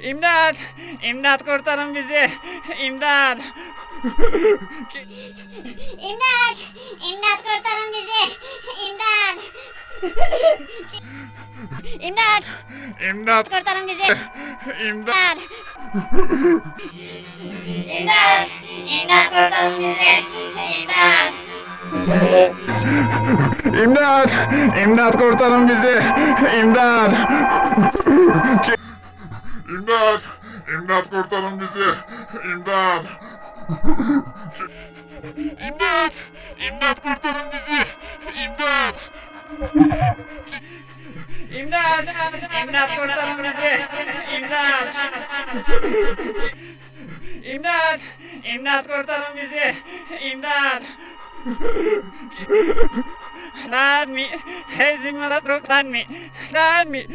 İmdat! İmdat kurtarın bizi! İmdat! İmdat! İmdat kurtarın bizi! İmdat! İmdat! İmdat! Kurtarın bizi! İmdat! İmdat! İmdat kurtarın bizi! İmdat! İmdat! İmdat kurtarın bizi! İmdat! İmdat! İmdat kurtarın bizi! İmdat! İmdat! İmdat kurtarın bizi! İmdat! İmdat! İmdat kurtarın bizi! İmdat! İmdat! İmdat kurtarın bizi! İmdat! لازمي هزم رترك لازمي